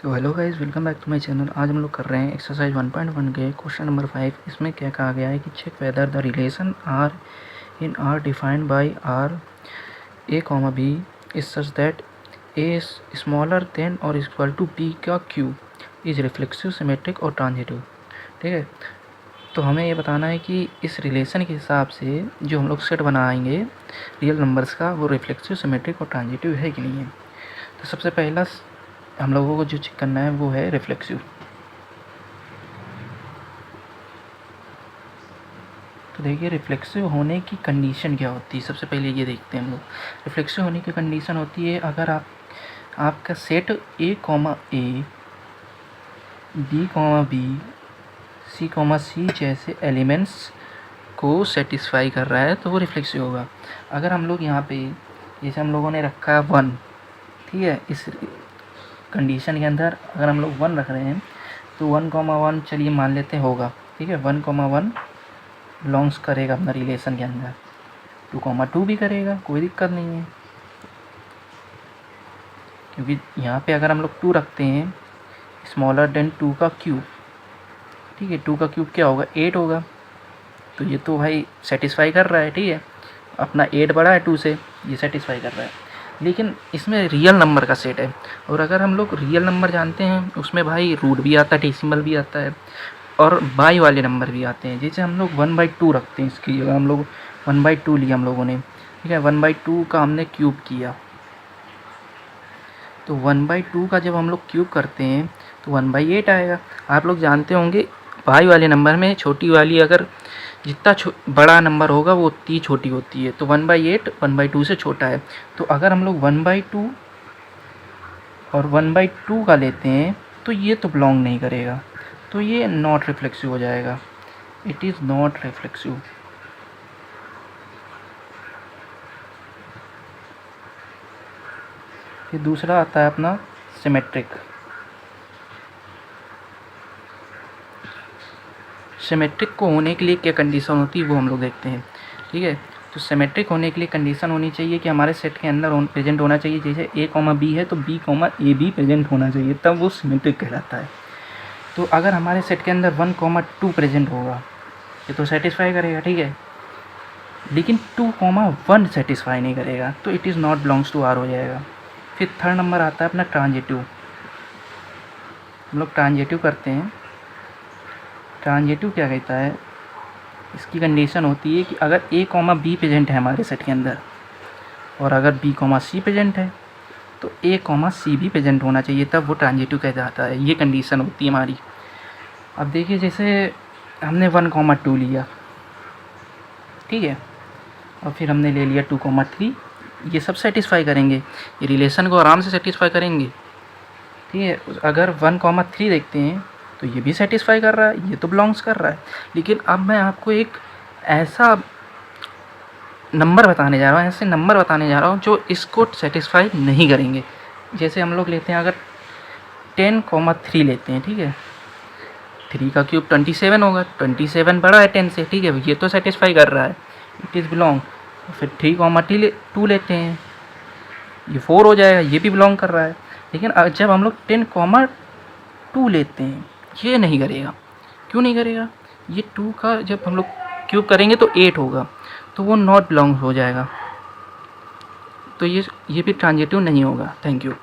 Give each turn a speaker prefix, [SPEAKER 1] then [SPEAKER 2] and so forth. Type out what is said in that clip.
[SPEAKER 1] So hello guys, welcome back to my channel. आज हम लोग कर रहे हैं एक्सरसाइज 1.1 के क्वेश्चन नंबर 5। इसमें क्या कहा गया है कि check whether the relation R in R defined by R a comma b is such that a smaller than or equal to b का क्यू इज रिफ्लेक्सिव, सिमेट्रिक और ट्रांजिटिव। ठीक है, तो हमें ये बताना है कि इस रिलेशन के हिसाब से जो हम लोग सेट बनाएंगे रियल नंबर्स का, वो रिफ्लेक्सिव, सिमेट्रिक और ट्रांजिटिव है कि नहीं है। तो सबसे पहला हम लोगों को जो चेक करना है वो है रिफ्लेक्सिव। तो देखिए, रिफ्लेक्सिव होने की कंडीशन क्या होती है, सबसे पहले ये देखते हैं हम लोग। रिफ्लेक्सिव होने की कंडीशन होती है अगर आपका set A comma A, B comma B, C comma C जैसे एलिमेंट्स को सेटिस्फाई कर रहा है तो वो रिफ्लेक्सिव होगा। अगर हम लोग यहाँ पे जैसे हम लोगों ने रखा है 1, ठीक है, इस कंडीशन के अंदर अगर हम लोग 1 रख रहे हैं तो 1,1 चलिए मान लेते हैं होगा। ठीक है, 1,1 बिलोंग्स करेगा अपना रिलेशन के अंदर। 2,2 भी करेगा, कोई दिक्कत नहीं है, क्योंकि यहाँ पे अगर हम लोग 2 रखते हैं स्मॉलर देन 2 का क्यूब, ठीक है, 2 का क्यूब क्या होगा, 8 होगा। तो ये तो भाई सेटिस्फाई कर रहा है, ठीक है, अपना 8 बड़ा है 2 से, ये सेटिस्फाई कर रहा है। लेकिन इसमें रियल नंबर का सेट है, और अगर हम लोग रियल नंबर जानते हैं उसमें भाई रूट भी आता है, डेसिमल भी आता है, और बाई वाले नंबर भी आते हैं। जैसे हम लोग 1/2 रखते हैं, इसकी जगह हम लोग 1/2 लिया हम लोगों ने, ठीक है, 1/2 का हमने क्यूब किया। तो 1/2 का जब हम लोग क्यूब करते हैं तो 1/8 आएगा। आप लोग जानते होंगे बाई वाले नंबर में छोटी वाली अगर जितना बड़ा नंबर होगा वो उतनी छोटी होती है। तो 1/8 1/2 से छोटा है। तो अगर हम लोग 1/2 और 1/2 का लेते हैं तो ये तो बिलोंग नहीं करेगा, तो ये नॉट रिफ्लेक्सिव हो जाएगा, इट इज़ नॉट रिफ्लेक्सिव। फिर दूसरा आता है अपना सिमेट्रिक। सिमेट्रिक को होने के लिए क्या कंडीशन होती है वो हम लोग देखते हैं। ठीक है, तो सिमेट्रिक होने के लिए कंडीशन होनी चाहिए कि हमारे सेट के अंदर प्रेजेंट होना चाहिए, जैसे ए कॉमा बी है तो बी कॉमा ए भी प्रेजेंट होना चाहिए, तब वो सिमेट्रिक कहलाता है। तो अगर हमारे सेट के अंदर 1,2 प्रेजेंट होगा ये तो सेटिस्फाई करेगा, ठीक है, लेकिन 2,1 सेटिस्फाई नहीं करेगा, तो it is not belongs to R हो जाएगा। फिर थर्ड नंबर आता है अपना ट्रांजिटिव। हम लोग ट्रांजिटिव करते हैं। ट्रांजिटिव क्या कहता है, इसकी कंडीशन होती है कि अगर ए कॉमा बी प्रेजेंट है हमारे सेट के अंदर, और अगर बी कॉमा सी प्रेजेंट है तो ए कॉमा सी भी प्रेजेंट होना चाहिए, तब वो ट्रांजिटिव कहलाता है। ये कंडीशन होती है हमारी। अब देखिए, जैसे हमने 1,2 लिया, ठीक है, और फिर हमने ले लिया 2,3, ये सब सेटिस्फाई करेंगे, ये रिलेशन को आराम से सेटिस्फाई करेंगे। ठीक है, अगर 1,3 देखते हैं तो ये भी सेटिस्फाई कर रहा है, ये तो बिलोंग्स कर रहा है। लेकिन अब मैं आपको एक ऐसा नंबर बताने जा रहा हूँ, ऐसे नंबर बताने जा रहा हूँ जो इसको सेटिस्फाई नहीं करेंगे। जैसे हम लोग लेते हैं अगर 10,3 लेते हैं, ठीक है, 3 का क्यूब 27 होगा, 27 बड़ा है 10 से, ठीक है, ये तो सेटिस्फाई कर रहा है, इट इज़ बिलोंग। फिर 3,2 लेते हैं, ये 4 हो जाएगा, ये भी बिलोंग कर रहा है। लेकिन जब हम लोग 10,2 लेते हैं ये नहीं करेगा। क्यों नहीं करेगा, ये 2 का जब हम लोग क्यूब करेंगे तो 8 होगा, तो वो नॉट बिलोंग हो जाएगा, तो ये भी ट्रांजिटिव नहीं होगा। Thank you.